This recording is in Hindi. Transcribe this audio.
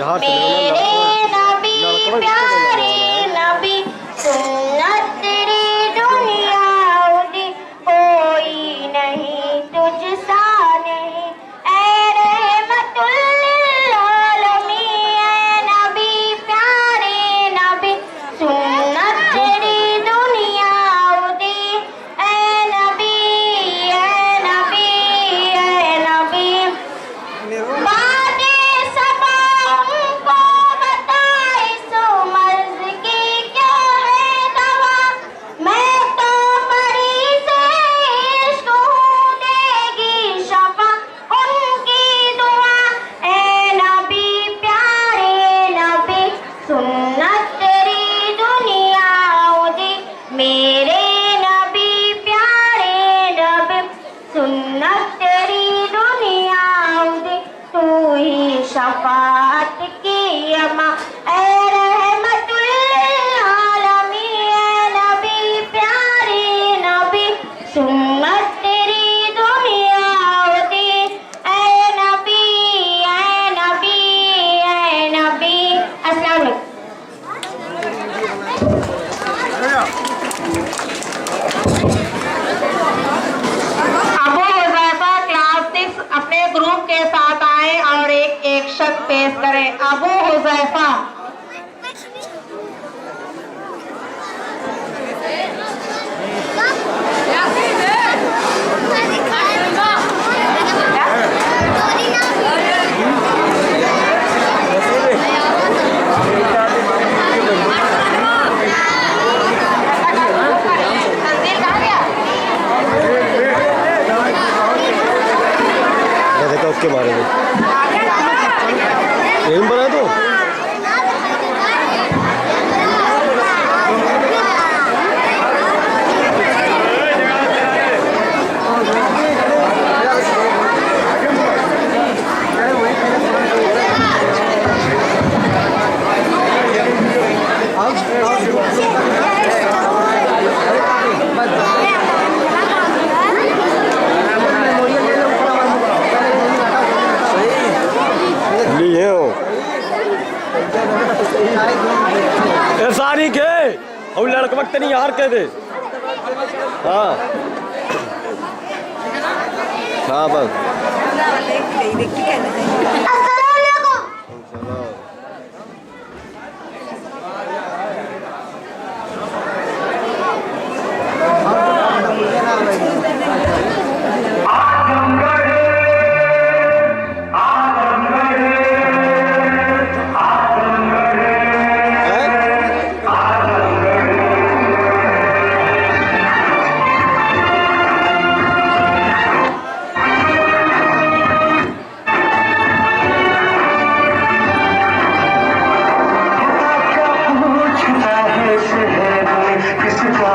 बिहार मेरे नबी प्यारे नबी सुन्नत तेरी दुनिया उदी कोई नहीं तुझसा नहीं ऐ रहमतुल लिल आलमीन ऐ नबी प्यारे नबी सुन्नत तेरी दुनिया उदी ऐ नबी ऐ नबी ऐ नबी बादे सबा उनको बताए सो मर्ज की क्या है दवा मैं तो मरीज़ इश्क हूँ देगी शफा उनकी दुआ ऐ नबी प्यारे नबी सुन्नत तेरी दुनिया उदी मेरे नबी प्यारे नबी सुन्नत तेरी दुनिया उदी तू ही शफाअत की अमा ऐ रहमतुल लिल आलमीन ऐ नबी प्यारे नबी सुन्नत तेरी दुनिया उदी ऐ नबी ऐ नबी ऐ नबी। अस्सलाम वालेकुम। अबू हुज़ैफा क्लास 6 अपने ग्रुप के साथ आए और एक शख्स पेश करें। अबू हुज़ैफा। तंजील कहाँ गया? देखा उसके बारे में यही बना दो। लिए हो सारी के और लड़का वक्त नहीं यार कह दे। हाँ हाँ बस किसका